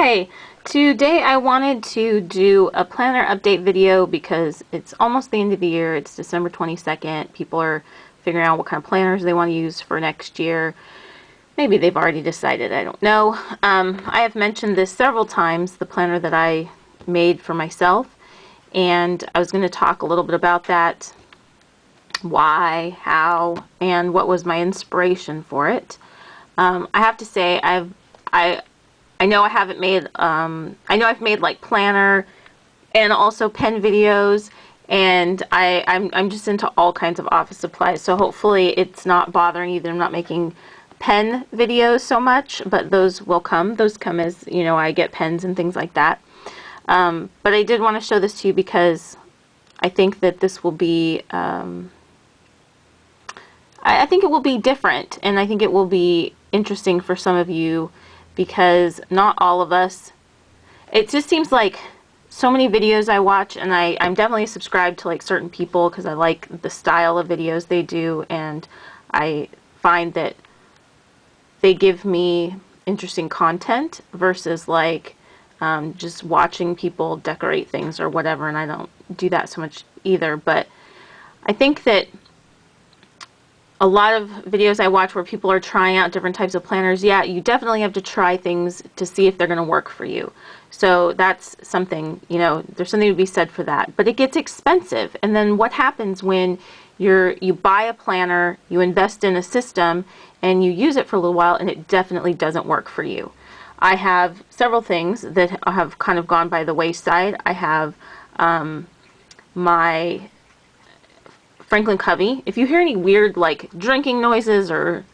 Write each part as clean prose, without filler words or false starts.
Hi! Today I wanted to do a planner update video because it's almost the end of the year. It's December 22nd. People are figuring out what kind of planners they want to use for next year. Maybe they've already decided, I don't know. I have mentioned this several times, the planner that I made for myself, and I was going to talk a little bit about that, why, how, and what was my inspiration for it. I have to say I know I haven't made, I know I've made like planner and also pen videos, and I'm just into all kinds of office supplies, so hopefully it's not bothering you that I'm not making pen videos so much, but those will come. Those come as, you know, I get pens and things like that. But I did want to show this to you because I think that this will be, I think it will be different, and I think it will be interesting for some of you because not all of us, it just seems like so many videos I watch, and I'm definitely subscribed to like certain people because I like the style of videos they do, and I find that they give me interesting content versus like just watching people decorate things or whatever, and I don't do that so much either. But I think that a lot of videos I watch where people are trying out different types of planners, yeah, you definitely have to try things to see if they're going to work for you. So that's something, you know, there's something to be said for that. But it gets expensive. And then what happens when you buy a planner, you invest in a system, and you use it for a little while, and it definitely doesn't work for you? I have several things that have kind of gone by the wayside. I have my Franklin Covey. If you hear any weird like drinking noises or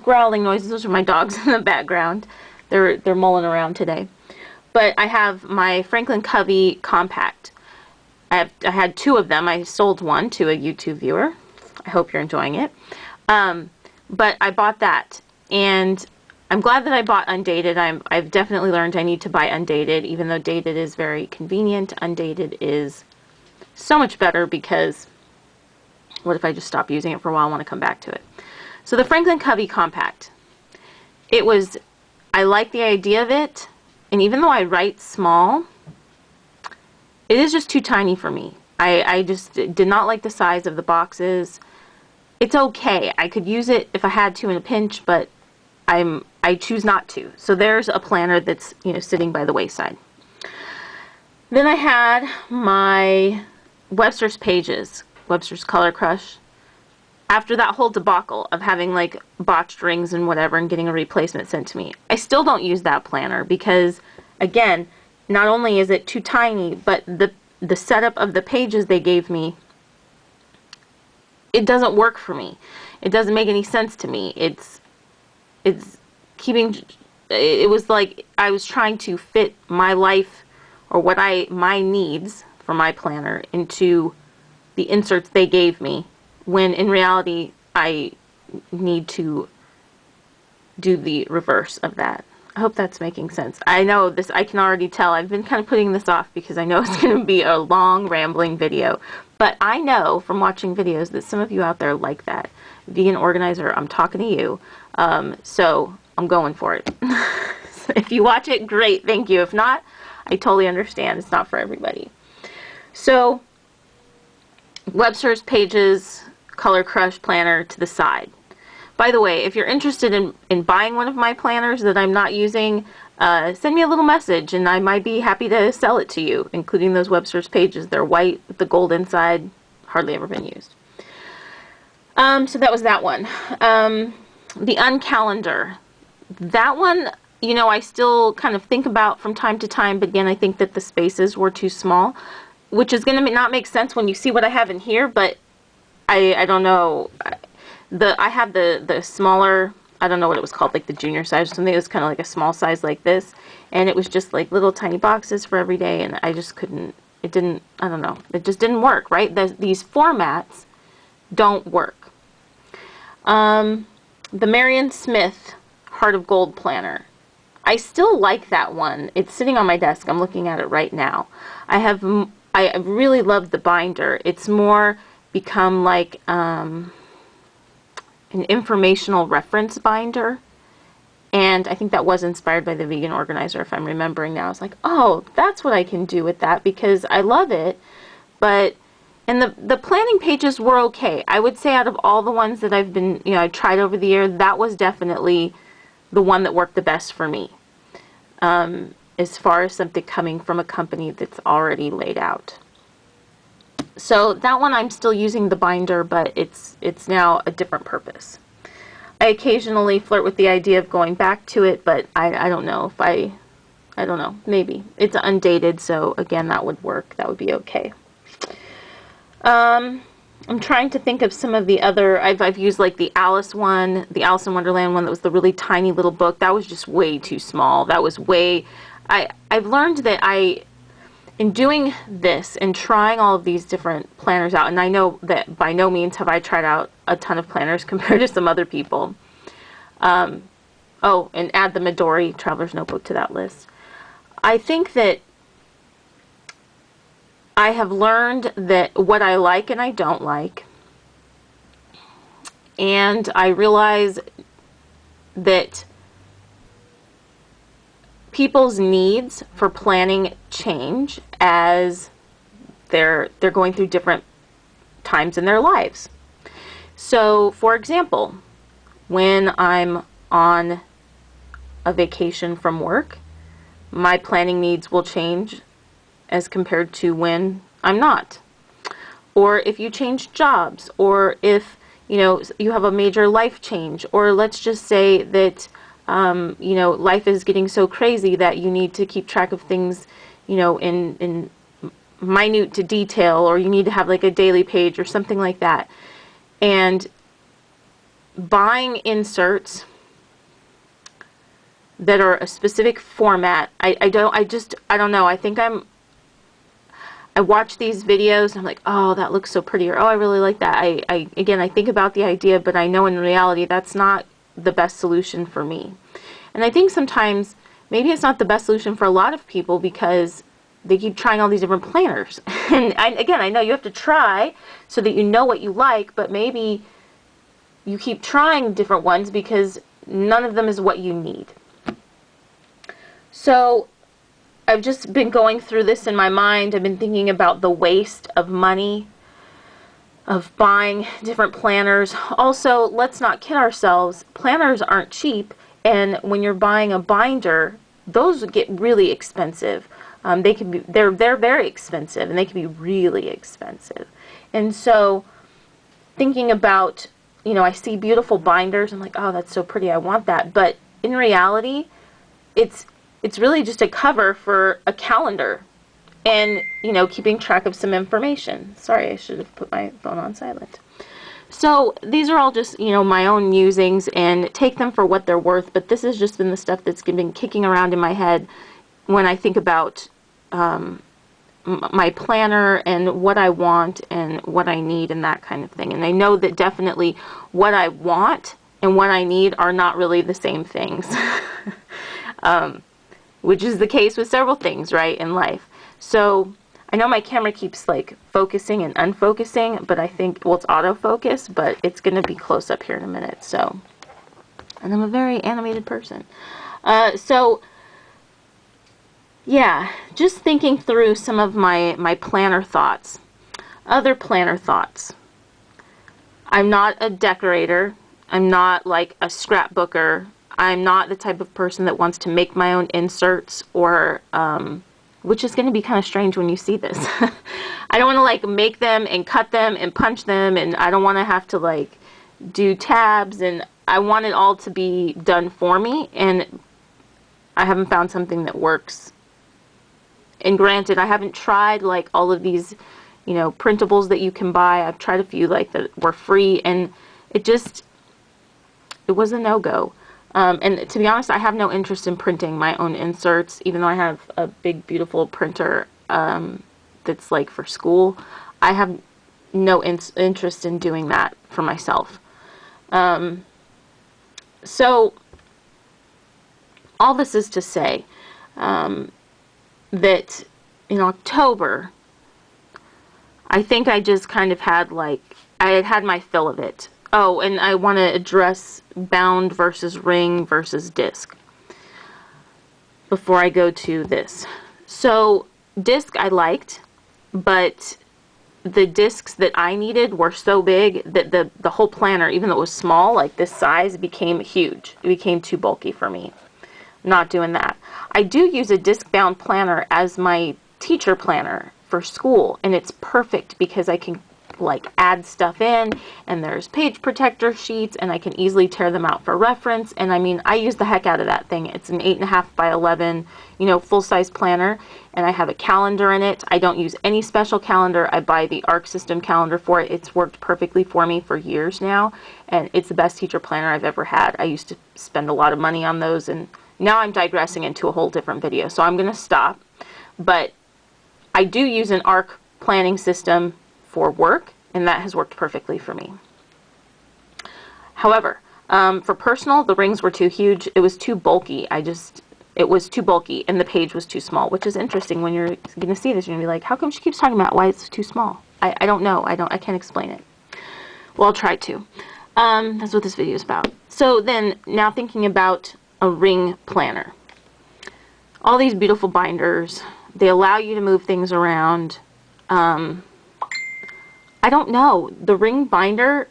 growling noises, those are my dogs in the background. They're mulling around today. But I have my Franklin Covey compact. I had two of them. I sold one to a YouTube viewer. I hope you're enjoying it. But I bought that, and I'm glad that I bought undated. I've definitely learned I need to buy undated, even though dated is very convenient. Undated is so much better because what if I just stop using it for a while? I want to come back to it. So the Franklin Covey compact, I like the idea of it, and even though I write small, it is just too tiny for me. I just did not like the size of the boxes. It's okay. I could use it if I had to in a pinch, but I choose not to. So there's a planner that's, you know, sitting by the wayside. Then I had my Webster's Pages, Webster's Color Crush. After that whole debacle of having like botched rings and whatever and getting a replacement sent to me, I still don't use that planner because, again, not only is it too tiny, but the setup of the pages they gave me, it doesn't work for me. It doesn't make any sense to me. It was like I was trying to fit my life or my needs for my planner into the inserts they gave me, when in reality I need to do the reverse of that. I hope that's making sense. I know this, I can already tell. I've been kind of putting this off because I know it's going to be a long rambling video, but I know from watching videos that some of you out there like that. Vegan organizer, I'm talking to you, so I'm going for it. So if you watch it, great, thank you. If not, I totally understand. It's not for everybody. So Webster's Pages Color Crush planner to the side. By the way, if you're interested in buying one of my planners that I'm not using, send me a little message and I might be happy to sell it to you, including those Webster's Pages. They're white with the gold inside, hardly ever been used. So that was that one. The Uncalendar. That one, you know, I still kind of think about from time to time, but again, I think that the spaces were too small, which is going to not make sense when you see what I have in here, but I don't know. I had the smaller, I don't know what it was called, like the junior size or something. It was kind of like a small size like this, and it was just like little tiny boxes for every day, and I just couldn't, I don't know, it just didn't work, right? These formats don't work. The Marion Smith Heart of Gold planner. I still like that one. It's sitting on my desk. I'm looking at it right now. I really love the binder. It's more become like an informational reference binder, And I think that was inspired by the vegan organizer, if I'm remembering now. I was like, oh, that's what I can do with that, because I love it. But, and the planning pages were okay. I would say out of all the ones that I've been, I tried over the year, that was definitely the one that worked the best for me. As far as something coming from a company that's already laid out. So that one I'm still using the binder, but it's now a different purpose. I occasionally flirt with the idea of going back to it, but I don't know if I don't know, maybe. It's undated, so again, that would work. That would be okay. I'm trying to think of some of the other, I've used like the Alice one, the Alice in Wonderland one that was the really tiny little book. That was just way too small. That was way, I've learned that in doing this and trying all of these different planners out, and I know that by no means have I tried out a ton of planners compared to some other people. Oh, and add the Midori Traveler's Notebook to that list. I think that I have learned that what I like and I don't like. And I realize that people's needs for planning change as they're going through different times in their lives. So, for example, when I'm on a vacation from work, my planning needs will change as compared to when I'm not. Or if you change jobs, or if you have a major life change, or let's just say that life is getting so crazy that you need to keep track of things, in minute to detail, or you need to have like a daily page or something like that. And buying inserts that are a specific format, I don't know. I think I watch these videos and I'm like, oh, that looks so pretty, or oh, I really like that. Again, I think about the idea, but I know in reality that's not the best solution for me. And I think sometimes maybe it's not the best solution for a lot of people because they keep trying all these different planners. And again, I know you have to try so that you know what you like, but maybe you keep trying different ones because none of them is what you need. So I've just been going through this in my mind. I've been thinking about the waste of money, of buying different planners. Also, let's not kid ourselves, planners aren't cheap, and when you're buying a binder, those get really expensive. They're very expensive, and they can be really expensive. And so, thinking about, I see beautiful binders, I'm like, oh, that's so pretty, I want that. But in reality, it's really just a cover for a calendar and, keeping track of some information. Sorry, I should have put my phone on silent. So these are all just, my own musings, and take them for what they're worth, but this has just been the stuff that's been kicking around in my head when I think about my planner and what I want and what I need and that kind of thing. And I know that definitely what I want and what I need are not really the same things. Which is the case with several things, right, in life. So I know my camera keeps like focusing and unfocusing, but I think, well, it's autofocus, but it's going to be close up here in a minute. So, and I'm a very animated person. So yeah, just thinking through some of my planner thoughts. Other planner thoughts. I'm not a decorator. I'm not like a scrapbooker. I'm not the type of person that wants to make my own inserts, or which is going to be kind of strange when you see this. I don't want to like make them and cut them and punch them, and I don't want to have to like do tabs, and I want it all to be done for me, and I haven't found something that works. And granted, I haven't tried like all of these, printables that you can buy. I've tried a few like that were free, and it was a no-go. And to be honest, I have no interest in printing my own inserts, even though I have a big, beautiful printer that's like for school. I have no interest in doing that for myself. So all this is to say that in October, I think I just kind of had like, I had my fill of it, Oh, and I want to address bound versus ring versus disc before I go to this. So disc I liked, but the discs that I needed were so big that the whole planner, even though it was small, like this size, became huge. It became too bulky for me. Not doing that. I do use a disc bound planner as my teacher planner for school, and it's perfect because I can like add stuff in, and there's page protector sheets, and I can easily tear them out for reference. And I mean, I use the heck out of that thing. It's an 8.5 by 11, you know, full-size planner, and I have a calendar in it. I don't use any special calendar. I buy the Arc System calendar for it. It's worked perfectly for me for years now, and it's the best teacher planner I've ever had. I used to spend a lot of money on those, and now I'm digressing into a whole different video, so I'm going to stop. But I do use an Arc planning system for work, and that has worked perfectly for me. However, for personal, the rings were too huge. It was too bulky. It was too bulky, and the page was too small, which is interesting. When you're going to see this, you're going to be like, how come she keeps talking about why it's too small? I don't know. I can't explain it. Well, I'll try to. That's what this video is about. So then, now thinking about a ring planner. All these beautiful binders, they allow you to move things around. I don't know, the ring binder,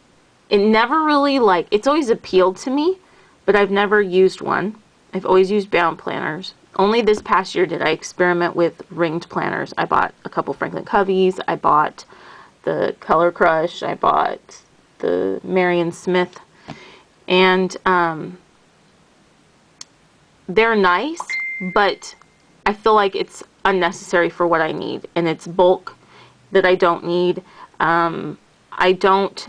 it never really it's always appealed to me, but I've never used one. I've always used bound planners. Only this past year did I experiment with ringed planners. I bought a couple Franklin Coveys, I bought the Color Crush, I bought the Marion Smith, and they're nice, but I feel like it's unnecessary for what I need, and it's bulk that I don't need. I don't,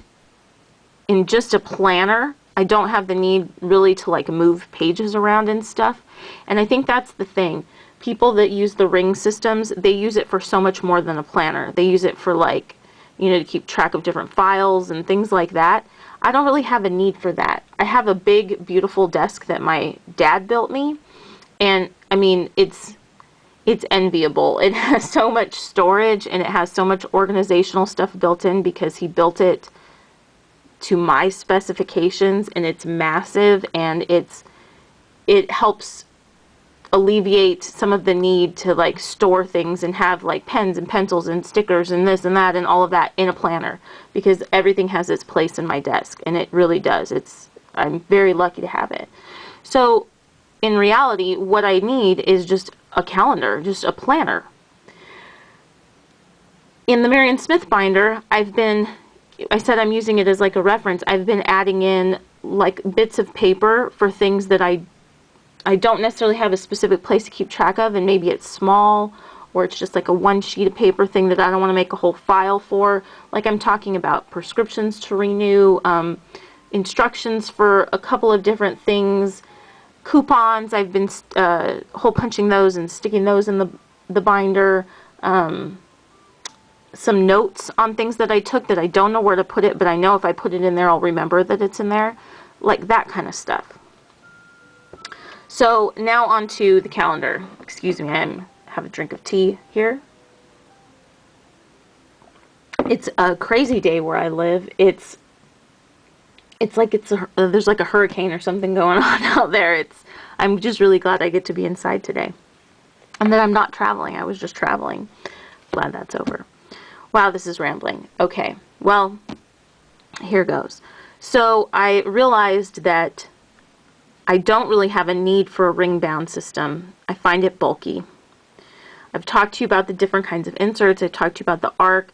in just a planner, I don't have the need really to like move pages around and stuff. And I think that's the thing. People that use the ring systems, they use it for so much more than a planner. They use it for like, you know, to keep track of different files and things like that. I don't really have a need for that. I have a big, beautiful desk that my dad built me. And I mean, it's enviable. It has so much storage, and it has so much organizational stuff built in because he built it to my specifications, and it's massive, and it helps alleviate some of the need to like store things and have like pens and pencils and stickers and this and that and all of that in a planner, because everything has its place in my desk, and it really does. I'm very lucky to have it. So in reality, what I need is just a calendar, just a planner. In the Marion Smith binder, I said I'm using it as like a reference. I've been adding in like bits of paper for things that I don't necessarily have a specific place to keep track of, and maybe it's small, or it's just like a one sheet of paper thing that I don't want to make a whole file for. Like I'm talking about prescriptions to renew, instructions for a couple of different things, coupons. I've been hole punching those and sticking those in the binder. Some notes on things that I took that I don't know where to put it, but I know if I put it in there, I'll remember that it's in there. Like that kind of stuff. So now on to the calendar. Excuse me, I have a drink of tea here. It's a crazy day where I live. It's like there's like a hurricane or something going on out there. I'm just really glad I get to be inside today, and that I'm not traveling. I was just traveling. Glad that's over. Wow, this is rambling. Okay, well, here goes. So I realized that I don't really have a need for a ring bound system. I find it bulky. I've talked to you about the different kinds of inserts. I've talked to you about the Arc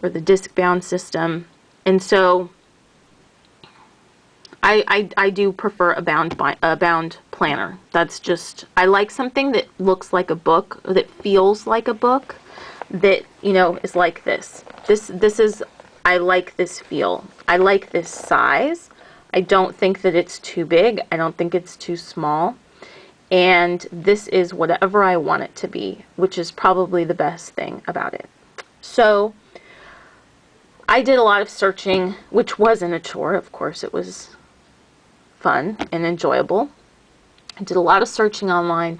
or the disc bound system, and so I do prefer a bound planner. That's just, I like something that looks like a book, that feels like a book, that, you know, is like this. This is, I like this feel. I like this size. I don't think that it's too big. I don't think it's too small. And this is whatever I want it to be, which is probably the best thing about it. So I did a lot of searching, which wasn't a chore. Of course, it was fun and enjoyable. I did a lot of searching online.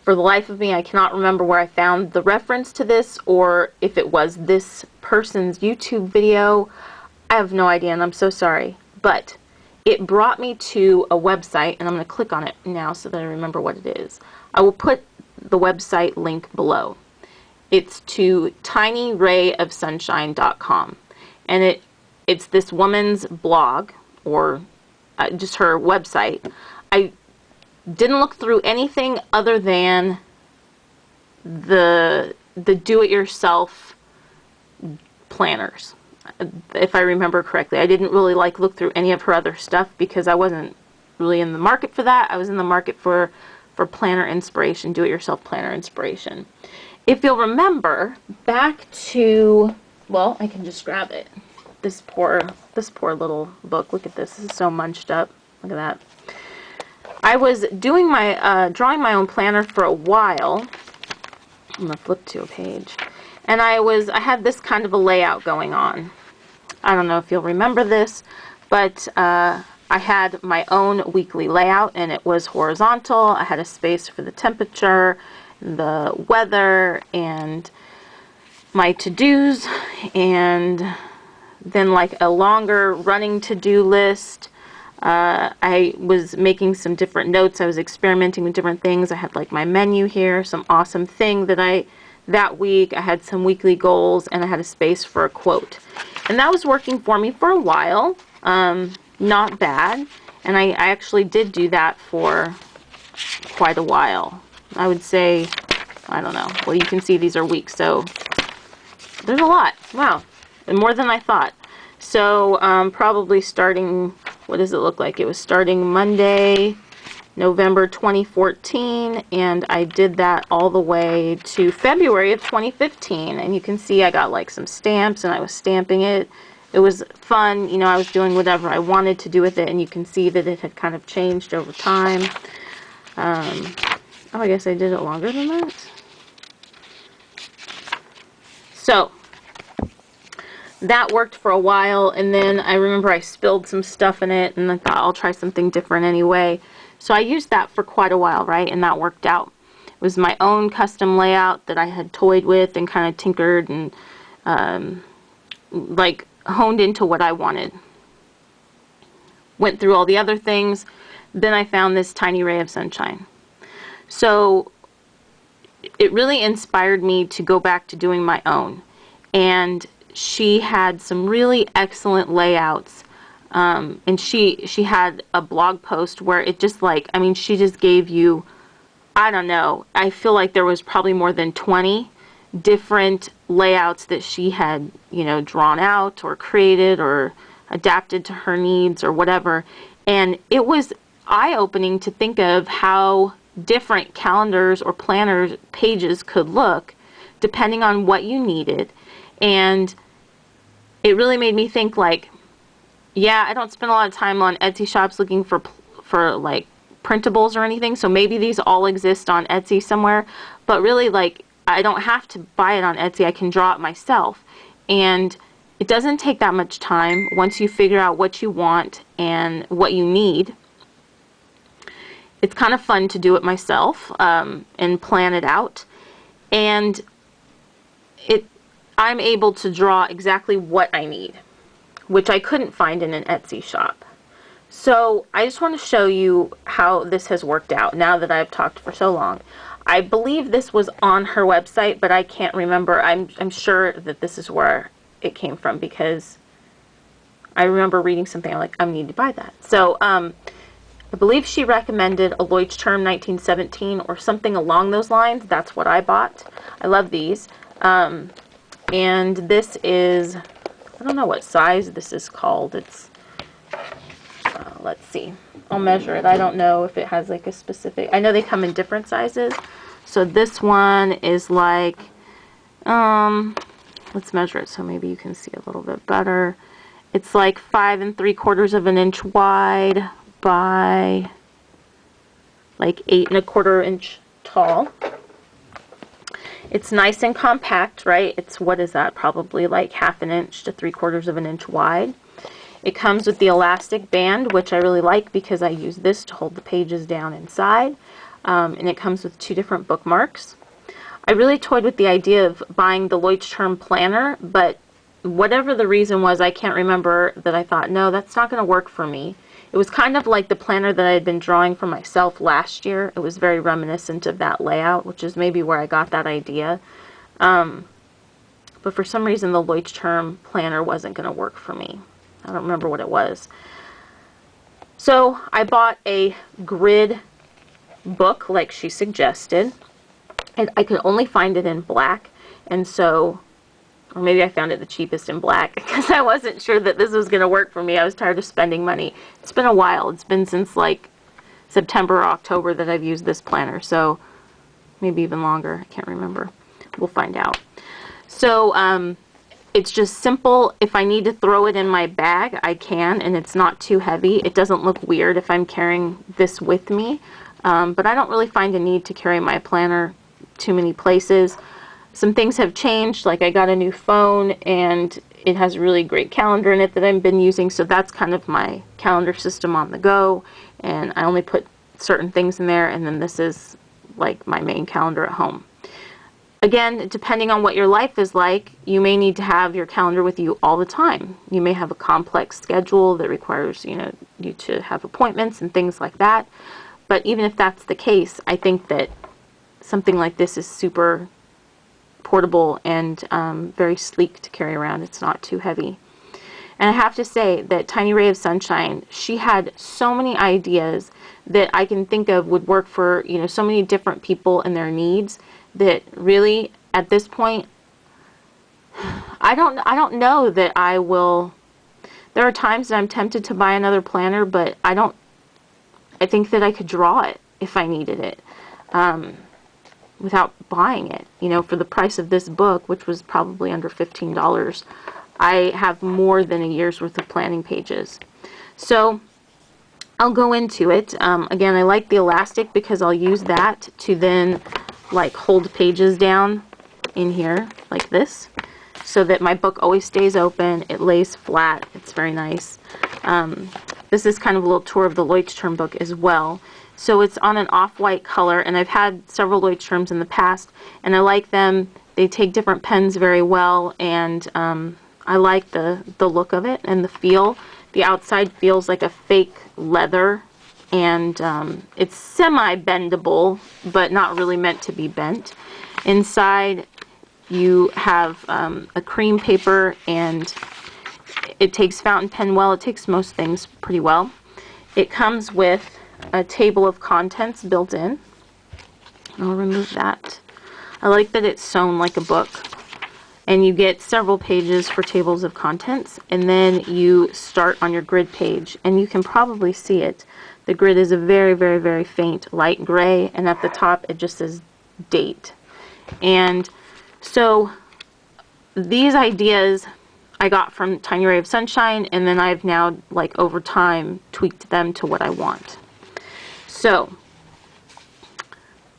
For the life of me, I cannot remember where I found the reference to this, or if it was this person's YouTube video. I have no idea, and I'm so sorry, but it brought me to a website, and I'm going to click on it now so that I remember what it is. I will put the website link below. It's to tinyrayofsunshine.com, and it's this woman's blog, or just her website. I didn't look through anything other than the do-it-yourself planners, if I remember correctly. I didn't really look through any of her other stuff because I wasn't really in the market for that. I was in the market for planner inspiration, do-it-yourself planner inspiration. If you'll remember, back to, well, I can just grab it. This poor little book. Look at this. This is so munched up. Look at that. I was doing my drawing my own planner for a while. I'm gonna flip to a page, and I had this kind of a layout going on. I don't know if you'll remember this, but I had my own weekly layout, and it was horizontal. I had a space for the temperature, the weather, and my to-dos, and then like a longer running to-do list. I was making some different notes. I was experimenting with different things. I had like my menu here, some awesome thing that week. I had some weekly goals, and I had a space for a quote. And that was working for me for a while. Not bad. And I actually did do that for quite a while. I would say, I don't know. Well, you can see these are weeks, so there's a lot. Wow. And more than I thought. So probably starting, what does it look like? It was starting Monday, November 2014, and I did that all the way to February of 2015. And you can see I got like some stamps, and I was stamping it. It was fun. You know, I was doing whatever I wanted to do with it, and you can see that it had kind of changed over time. Oh, I guess I did it longer than that. So that worked for a while, and then I remember I spilled some stuff in it, and I thought I'll try something different anyway. So I used that for quite a while, right? And that worked out. It was my own custom layout that I had toyed with and kind of tinkered and like honed into what I wanted. Went through all the other things. Then I found this Tiny Ray of Sunshine. So it really inspired me to go back to doing my own. And she had some really excellent layouts, and she had a blog post where it just like, I mean, she just gave you, I don't know, I feel like there was probably more than 20 different layouts that she had, you know, drawn out or created or adapted to her needs or whatever. And it was eye-opening to think of how different calendars or planners pages could look depending on what you needed. And it really made me think, like, yeah, I don't spend a lot of time on Etsy shops looking for like printables or anything, so maybe these all exist on Etsy somewhere, but really, like, I don't have to buy it on Etsy. I can draw it myself, and it doesn't take that much time once you figure out what you want and what you need. It's kind of fun to do it myself and plan it out, and I'm able to draw exactly what I need, which I couldn't find in an Etsy shop. So I just want to show you how this has worked out now that I've talked for so long. I believe this was on her website, but I can't remember. I'm sure that this is where it came from because I remember reading something. I'm like, I need to buy that. So I believe she recommended a Leuchtturm 1917 or something along those lines. That's what I bought. I love these. And this is, I don't know what size this is called. It's, let's see. I'll measure it. I don't know if it has like a specific, I know they come in different sizes. So this one is like, let's measure it so maybe you can see a little bit better. It's like 5 3/4 of an inch wide by like 8 1/4 inch tall. It's nice and compact, right? It's, what is that? Probably like 1/2 inch to 3/4 of an inch wide. It comes with the elastic band, which I really like because I use this to hold the pages down inside. And it comes with 2 different bookmarks. I really toyed with the idea of buying the Leuchtturm planner, but whatever the reason was, I can't remember, that I thought, no, that's not going to work for me. It was kind of like the planner that I had been drawing for myself last year. It was very reminiscent of that layout, which is maybe where I got that idea. But for some reason, the Leuchtturm planner wasn't going to work for me. I don't remember what it was. So I bought a grid book like she suggested, and I could only find it in black, and so, or maybe I found it the cheapest in black because I wasn't sure that this was going to work for me. I was tired of spending money. It's been a while. It's been since like September or October that I've used this planner, so maybe even longer. I can't remember. We'll find out. So it's just simple. If I need to throw it in my bag, I can, and it's not too heavy. It doesn't look weird if I'm carrying this with me, but I don't really find a need to carry my planner too many places. Some things have changed, like I got a new phone, and it has a really great calendar in it that I've been using, so that's kind of my calendar system on the go, and I only put certain things in there, and then this is like my main calendar at home. Again, depending on what your life is like, you may need to have your calendar with you all the time. You may have a complex schedule that requires, you to have appointments and things like that. But even if that's the case, I think that something like this is super portable and very sleek to carry around. It's not too heavy. And I have to say that Tiny Ray of Sunshine, she had so many ideas that I can think of would work for, so many different people and their needs, that really at this point I don't know that I will. There are times that I'm tempted to buy another planner, but I think that I could draw it if I needed it without buying it. For the price of this book, which was probably under $15, I have more than a year's worth of planning pages. So I'll go into it. Again, I like the elastic because I'll use that to then like hold pages down in here like this, so that my book always stays open. It lays flat. It's very nice. This is kind of a little tour of the Leuchtturm book as well. So it's on an off-white color, and I've had several Leuchtturms in the past, and I like them. They take different pens very well, and I like the look of it and the feel. The outside feels like a fake leather, and it's semi-bendable, but not really meant to be bent. Inside you have a cream paper, and it takes fountain pen well. It takes most things pretty well. It comes with a table of contents built in. I'll remove that. I like that it's sewn like a book, and you get several pages for tables of contents, and then you start on your grid page, and you can probably see it. The grid is a very, very, very faint light gray, and at the top it just says date. And so these ideas I got from Tiny Ray of Sunshine, and then I've now, like, over time tweaked them to what I want. So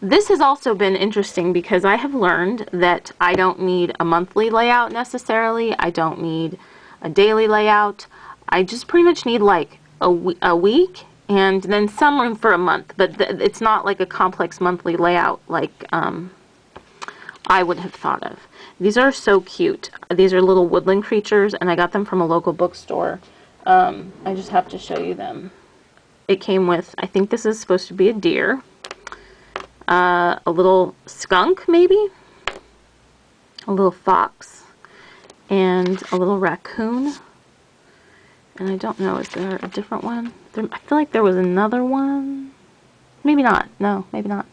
this has also been interesting because I have learned that I don't need a monthly layout necessarily. I don't need a daily layout. I just pretty much need like a week, and then some room for a month, but it's not like a complex monthly layout like I would have thought of. These are so cute. These are little woodland creatures, and I got them from a local bookstore. I just have to show you them. It came with, I think this is supposed to be a deer, a little skunk maybe, a little fox, and a little raccoon. And I don't know, is there a different one? I feel like there was another one. Maybe not. No, maybe not.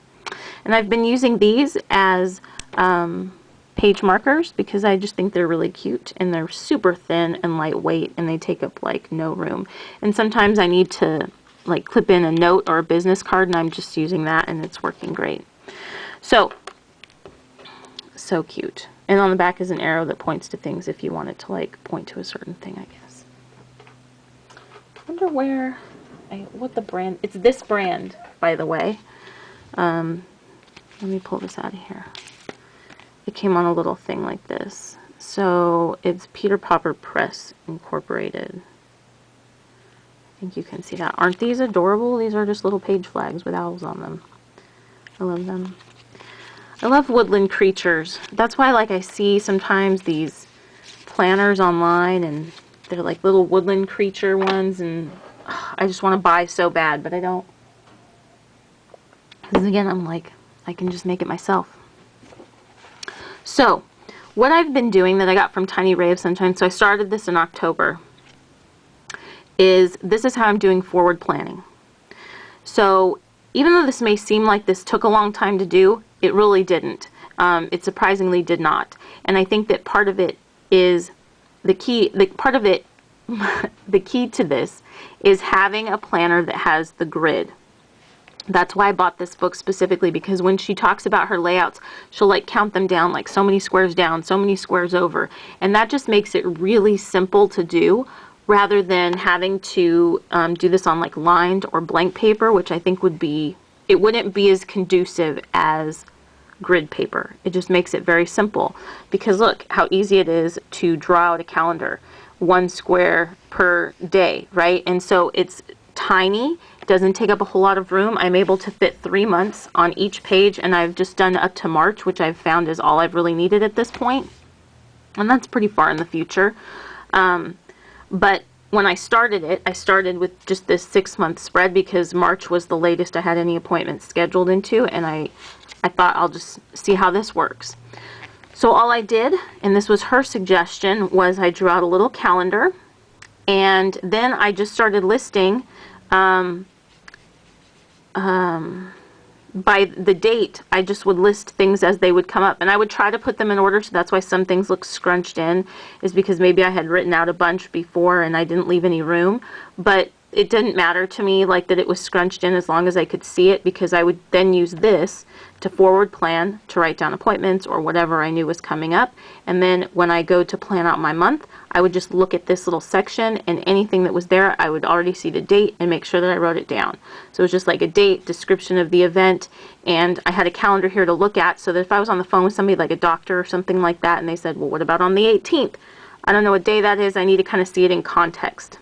And I've been using these as page markers because I just think they're really cute, and they're super thin and lightweight, and they take up like no room. And sometimes I need to like clip in a note or a business card, and I'm just using that, and it's working great. So cute. And on the back is an arrow that points to things if you want it to like point to a certain thing, I guess. I wonder what the brand, it's this brand, by the way. Let me pull this out of here. It came on a little thing like this. So it's Peter Popper Press Incorporated. I think you can see that. Aren't these adorable? These are just little page flags with owls on them. I love them. I love woodland creatures. That's why, like, I see sometimes these planners online, and they're like little woodland creature ones, and I just want to buy so bad, but I don't. Because again, I'm like, I can just make it myself. So, what I've been doing that I got from Tiny Ray of Sunshine, so I started this in October, this is how I'm doing forward planning. So, even though this may seem like this took a long time to do, it really didn't. It surprisingly did not. And I think that part of it is the key to this is having a planner that has the grid. That's why I bought this book specifically, because when she talks about her layouts, she'll like count them down, like so many squares down, so many squares over. And that just makes it really simple to do, rather than having to do this on like lined or blank paper, which I think it wouldn't be as conducive as grid paper. It just makes it very simple, because look how easy it is to draw out a calendar, 1 square per day, right? And so it's tiny, doesn't take up a whole lot of room. I'm able to fit 3 months on each page, and I've just done up to March, which I've found is all I've really needed at this point, and that's pretty far in the future. But when I started it, I started with just this 6-month spread, because March was the latest I had any appointments scheduled into, and I thought I'll just see how this works. So all I did, and this was her suggestion, was I drew out a little calendar, and then I just started listing by the date. I just would list things as they would come up, and I would try to put them in order, so that's why some things look scrunched in, is because maybe I had written out a bunch before and I didn't leave any room. But it didn't matter to me like that it was scrunched in, as long as I could see it, because I would then use this to forward plan, to write down appointments or whatever I knew was coming up. And then when I go to plan out my month, I would just look at this little section, and anything that was there, I would already see the date and make sure that I wrote it down. So it was just like a date, description of the event, and I had a calendar here to look at, so that if I was on the phone with somebody like a doctor or something like that, and they said, well, what about on the 18th? I don't know what day that is. I need to kind of see it in context.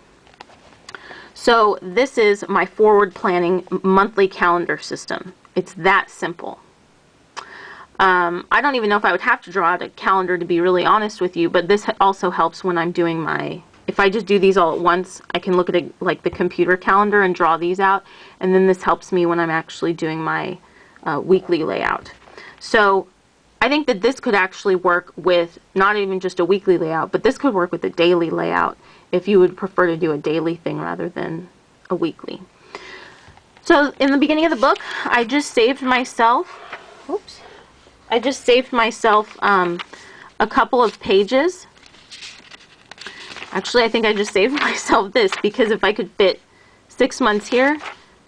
So this is my forward planning monthly calendar system. It's that simple. I don't even know if I would have to draw out a calendar, to be really honest with you, but this also helps when I'm doing if I just do these all at once, I can look at like the computer calendar and draw these out, and then this helps me when I'm actually doing my weekly layout. So I think that this could actually work with not even just a weekly layout, but this could work with a daily layout, if you would prefer to do a daily thing rather than a weekly. So in the beginning of the book, I just saved myself, a couple of pages. Actually, I think I just saved myself this, because if I could fit 6 months here,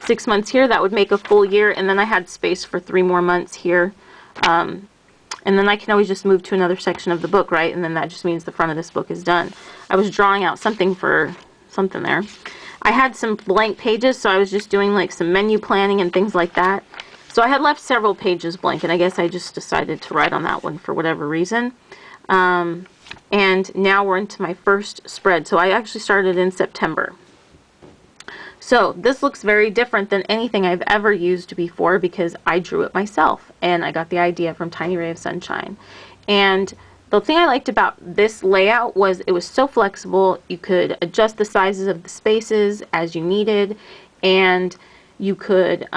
6 months here, that would make a full year, and then I had space for 3 more months here. And then I can always just move to another section of the book, right? And then that just means the front of this book is done. I was drawing out something for something there. I had some blank pages, so I was just doing like some menu planning and things like that. So I had left several pages blank, and I guess I just decided to write on that one for whatever reason. And now we're into my first spread. So I actually started in September. So this looks very different than anything I've ever used before, because I drew it myself and I got the idea from Tiny Ray of Sunshine. And the thing I liked about this layout was it was so flexible. You could adjust the sizes of the spaces as you needed, and you could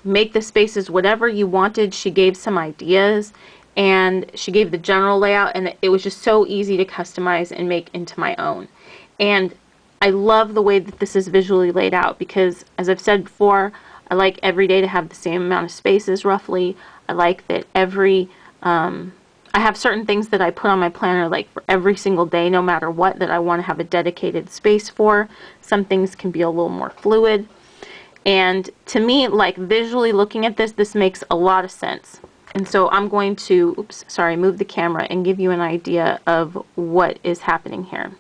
make the spaces whatever you wanted. She gave some ideas, and she gave the general layout, and it was just so easy to customize and make into my own. And I love the way that this is visually laid out, because as I've said before, I like every day to have the same amount of spaces roughly. I like that I have certain things that I put on my planner like for every single day, no matter what, that I want to have a dedicated space for. Some things can be a little more fluid. And to me, like visually looking at this makes a lot of sense. And so I'm going to, move the camera and give you an idea of what is happening here.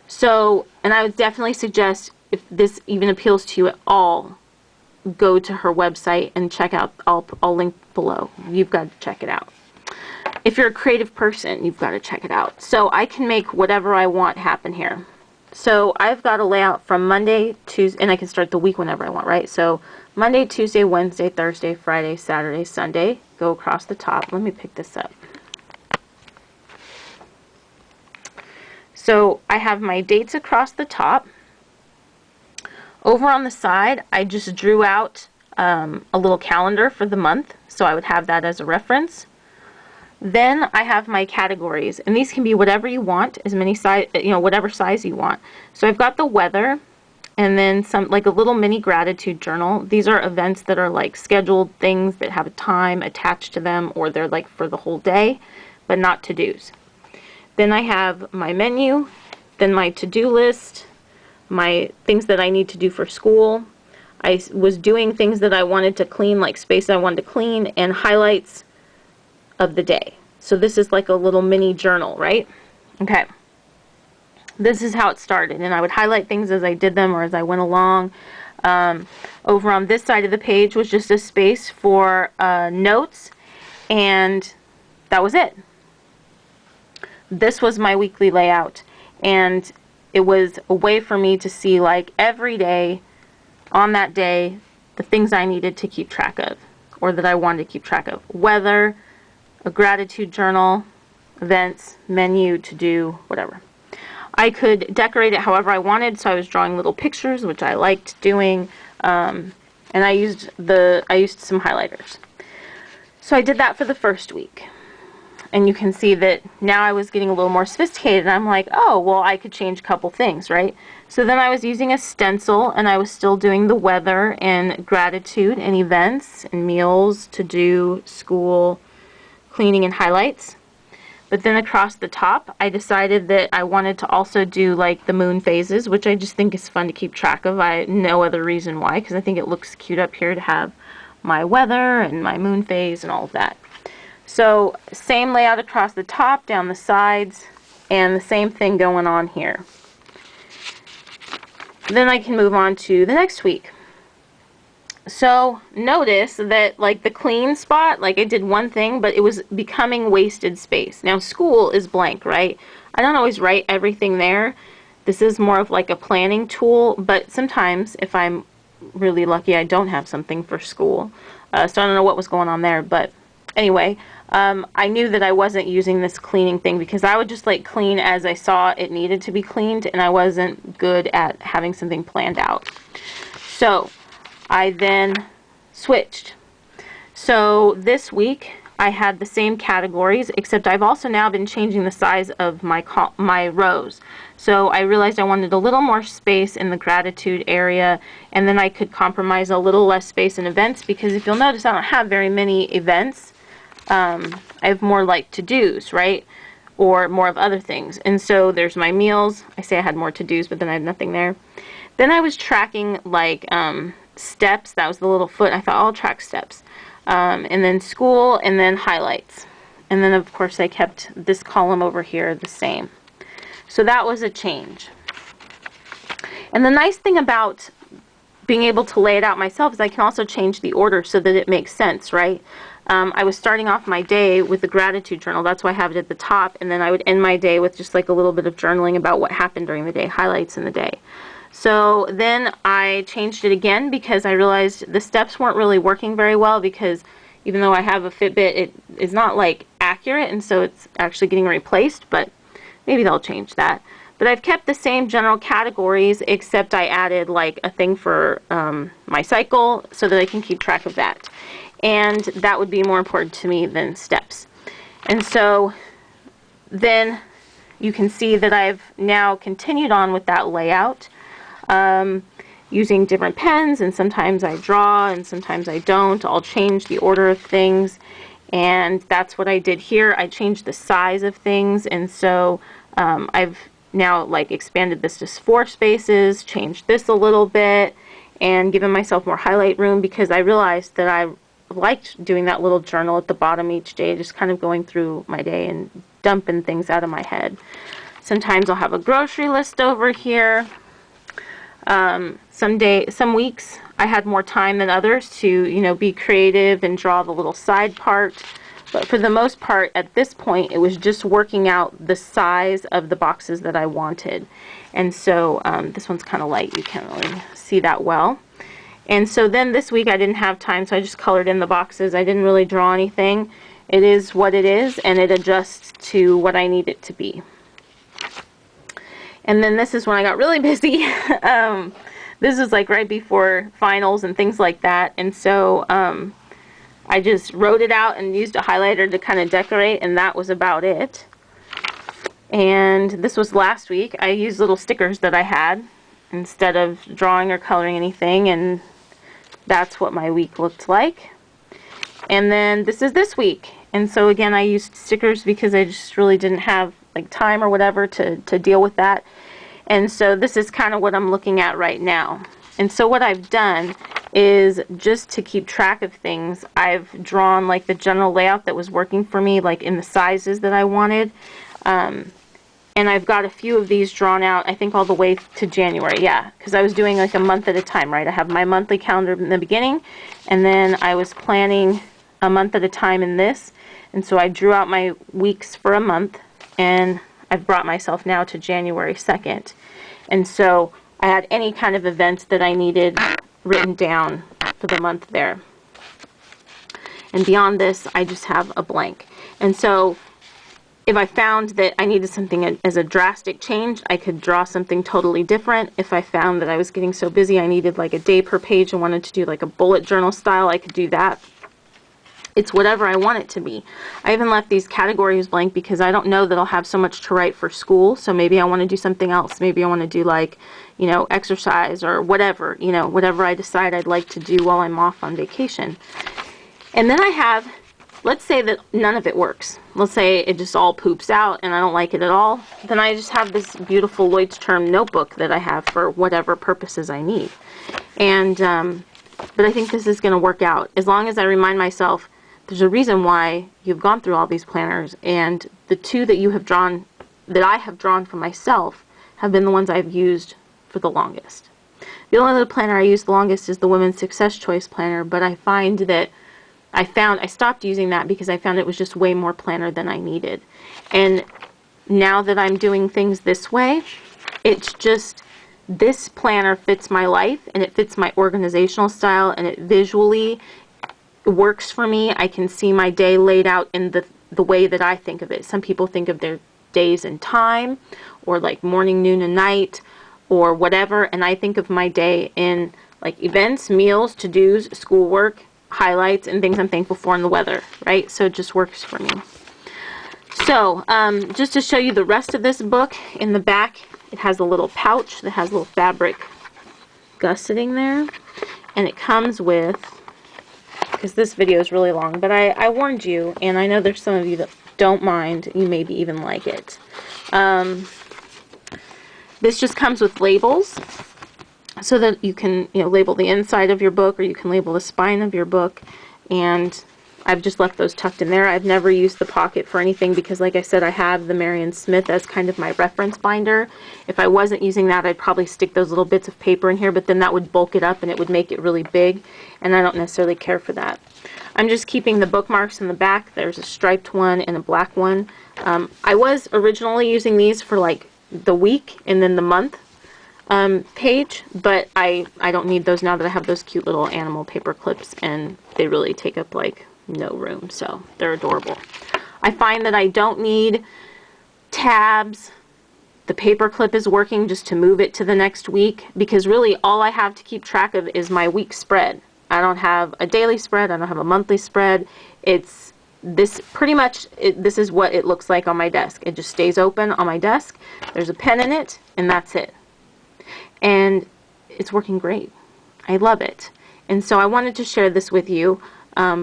So, and I would definitely suggest, if this even appeals to you at all, go to her website and check out, I'll link below. You've got to check it out. If you're a creative person, you've got to check it out. So I can make whatever I want happen here. So I've got a layout from Monday, Tuesday, and I can start the week whenever I want, right? So Monday, Tuesday, Wednesday, Thursday, Friday, Saturday, Sunday. Go across the top. Let me pick this up. So I have my dates across the top. Over on the side, I just drew out a little calendar for the month, so I would have that as a reference. Then I have my categories, and these can be whatever you want, as many size, whatever size you want. So I've got the weather, and then some, like a little mini gratitude journal. These are events that are like scheduled things that have a time attached to them, or they're like for the whole day, but not to-dos. Then I have my menu, then my to-do list, my things that I need to do for school. I was doing things that I wanted to clean, like space I wanted to clean, and highlights of the day. So this is like a little mini journal, right? Okay. This is how it started, and I would highlight things as I did them or as I went along. Over on this side of the page was just a space for notes, and that was it. This was my weekly layout, and it was a way for me to see, like, every day on that day the things I needed to keep track of, or that I wanted to keep track of. Weather, a gratitude journal, events, menu, to do, whatever. I could decorate it however I wanted, so I was drawing little pictures, which I liked doing, and I used some highlighters. So I did that for the first week. And you can see that now I was getting a little more sophisticated, and I'm like, oh, well, I could change a couple things, right? So then I was using a stencil, and I was still doing the weather and gratitude and events and meals, to do, school, cleaning, and highlights. But then across the top, I decided that I wanted to also do like the moon phases, which I just think is fun to keep track of. No other reason why, because I think it looks cute up here to have my weather and my moon phase and all of that. So same layout across the top, down the sides, and the same thing going on here. Then I can move on to the next week. So notice that, like, the clean spot, like, I did one thing, but it was becoming wasted space. Now school is blank, right? I don't always write everything there. This is more of like a planning tool, but sometimes if I'm really lucky, I don't have something for school. So I don't know what was going on there, but anyway, I knew that I wasn't using this cleaning thing because I would just like clean as I saw it needed to be cleaned, and I wasn't good at having something planned out. So I then switched. So this week I had the same categories, except I've also now been changing the size of my rows. So I realized I wanted a little more space in the gratitude area, and then I could compromise a little less space in events, because if you'll notice, I don't have very many events. I have more like to-dos, right? Or more of other things. And so there's my meals. I say I had more to-dos, but then I had nothing there. Then I was tracking like steps. That was the little foot. I thought, I'll track steps. And then school, and then highlights. And then of course I kept this column over here the same. So that was a change. And the nice thing about being able to lay it out myself is I can also change the order so that it makes sense, right? I was starting off my day with the gratitude journal. That's why I have it at the top. And then I would end my day with just like a little bit of journaling about what happened during the day, highlights in the day. So then I changed it again because I realized the steps weren't really working very well, because even though I have a Fitbit, it is not like accurate, and so it's actually getting replaced, but maybe they'll change that. But I've kept the same general categories, except I added like a thing for my cycle so that I can keep track of that. And that would be more important to me than steps. And so then you can see that I've now continued on with that layout, using different pens, and sometimes I draw and sometimes I don't. I'll change the order of things, and that's what I did here. I changed the size of things, and so I've now like expanded this to 4 spaces, changed this a little bit, and given myself more highlight room, because I realized that I liked doing that little journal at the bottom each day, just kind of going through my day and dumping things out of my head. Sometimes I'll have a grocery list over here. Some weeks I had more time than others to, be creative and draw the little side part. But for the most part, at this point, it was just working out the size of the boxes that I wanted. And so this one's kind of light. You can't really see that well. And so then this week I didn't have time, so I just colored in the boxes. I didn't really draw anything. It is what it is, and it adjusts to what I need it to be. And then this is when I got really busy. This is like right before finals and things like that. And so I just wrote it out and used a highlighter to kind of decorate, and that was about it. And this was last week. I used little stickers that I had instead of drawing or coloring anything, and that's what my week looked like. And then this is this week. And so again, I used stickers because I just really didn't have like time or whatever to deal with that. And so this is kind of what I'm looking at right now. And so what I've done is, just to keep track of things, I've drawn like the general layout that was working for me, like in the sizes that I wanted. And I've got a few of these drawn out, I think all the way to January, yeah, because I was doing like a month at a time, right? I have my monthly calendar in the beginning, and then I was planning a month at a time in this. And so I drew out my weeks for a month, and I've brought myself now to January 2nd. And so I had any kind of events that I needed written down for the month there. And beyond this, I just have a blank. And so if I found that I needed something as a drastic change, I could draw something totally different. If I found that I was getting so busy I needed like a day per page and wanted to do like a bullet journal style, I could do that. It's whatever I want it to be. I even left these categories blank because I don't know that I'll have so much to write for school. So maybe I want to do something else. Maybe I want to do like, you know, exercise or whatever, you know, whatever I decide I'd like to do while I'm off on vacation. And then I have, let's say that none of it works. Let's say it just all poops out and I don't like it at all. Then I just have this beautiful Lloyd's-Term notebook that I have for whatever purposes I need. And, but I think this is going to work out. As long as I remind myself, there's a reason why you've gone through all these planners, and the two that you have drawn, that I have drawn for myself, have been the ones I've used for the longest. The only other planner I use the longest is the Women's Success Choice Planner, but I find that I stopped using that because I found it was just way more planner than I needed. And now that I'm doing things this way, it's just, this planner fits my life, and it fits my organizational style, and it visually works for me. I can see my day laid out in the way that I think of it. Some people think of their days in time, or like morning, noon, and night, or whatever, and I think of my day in like events, meals, to-dos, schoolwork, highlights, and things I'm thankful for, in the weather, right? So it just works for me. So just to show you the rest of this book, in the back it has a little pouch that has a little fabric gusseting there, and it comes with, because this video is really long, but I warned you, and I know there's some of you that don't mind, you maybe even like it. This just comes with labels, so that you can, you know, label the inside of your book, or you can label the spine of your book, and I've just left those tucked in there. I've never used the pocket for anything because, like I said, I have the Marion Smith as kind of my reference binder. If I wasn't using that, I'd probably stick those little bits of paper in here, but then that would bulk it up and it would make it really big, and I don't necessarily care for that. I'm just keeping the bookmarks in the back. There's a striped one and a black one. I was originally using these for like the week and then the month page, but I don't need those now that I have those cute little animal paper clips, and they really take up like no room, so they're adorable. I find that I don't need tabs. The paper clip is working just to move it to the next week, because really all I have to keep track of is my week spread. I don't have a daily spread, I don't have a monthly spread. It's this, pretty much this is what it looks like on my desk. It just stays open on my desk. There's a pen in it, and that's it. And it's working great. I love it. And so I wanted to share this with you.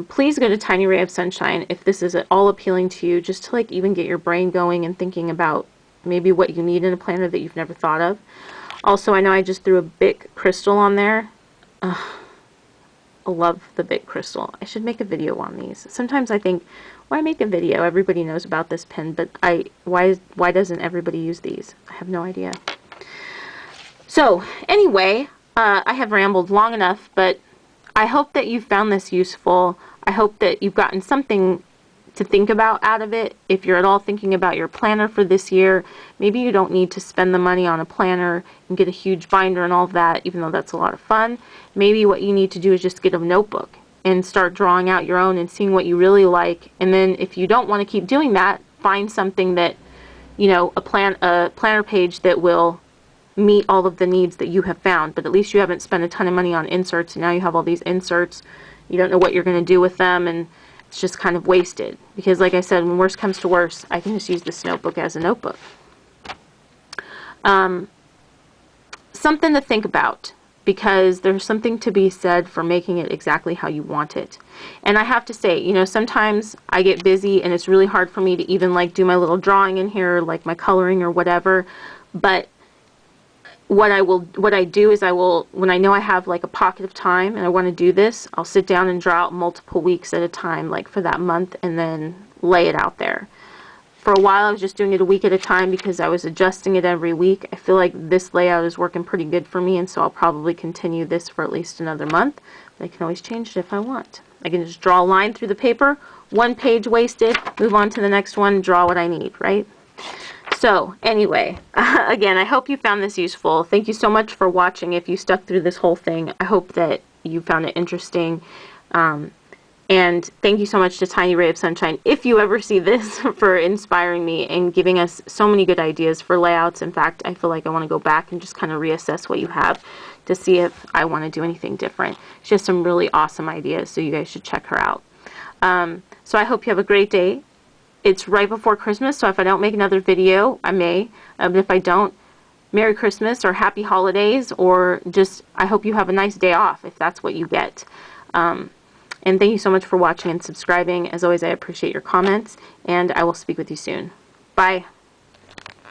Please go to Tiny Ray of Sunshine if this is at all appealing to you, just to like even get your brain going and thinking about maybe what you need in a planner that you've never thought of. Also, I know I just threw a Bic crystal on there. I love the Bic crystal. I should make a video on these. Sometimes I think, why make a video? Everybody knows about this pen, but why doesn't everybody use these? I have no idea. So anyway, I have rambled long enough, but I hope that you found this useful. I hope that you've gotten something to think about out of it. If you're at all thinking about your planner for this year, maybe you don't need to spend the money on a planner and get a huge binder and all of that, even though that's a lot of fun. Maybe what you need to do is just get a notebook and start drawing out your own and seeing what you really like. And then if you don't want to keep doing that, find something that you know, a planner page that will meet all of the needs that you have found, but at least you haven't spent a ton of money on inserts, and now you have all these inserts. You don't know what you're going to do with them, and it's just kind of wasted. Because like I said, when worst comes to worst, I can just use this notebook as a notebook. Something to think about, because there's something to be said for making it exactly how you want it. And I have to say, you know, sometimes I get busy and it's really hard for me to even like do my little drawing in here, like my coloring or whatever. But what I do is when I know I have like a pocket of time and I want to do this, I'll sit down and draw out multiple weeks at a time, like for that month, and then lay it out there. For a while I was just doing it a week at a time because I was adjusting it every week. I feel like this layout is working pretty good for me, and so I'll probably continue this for at least another month. But I can always change it if I want. I can just draw a line through the paper, one page wasted, move on to the next one, draw what I need, right? So anyway, again, I hope you found this useful. Thank you so much for watching. If you stuck through this whole thing, I hope that you found it interesting. And thank you so much to Tiny Ray of Sunshine, if you ever see this, for inspiring me and giving us so many good ideas for layouts. In fact, I feel like I want to go back and just kind of reassess what you have to see if I want to do anything different. She has some really awesome ideas, so you guys should check her out. So I hope you have a great day. It's right before Christmas, so if I don't make another video, I may. But if I don't, Merry Christmas or Happy Holidays, or just I hope you have a nice day off if that's what you get. And thank you so much for watching and subscribing. As always, I appreciate your comments, and I will speak with you soon. Bye.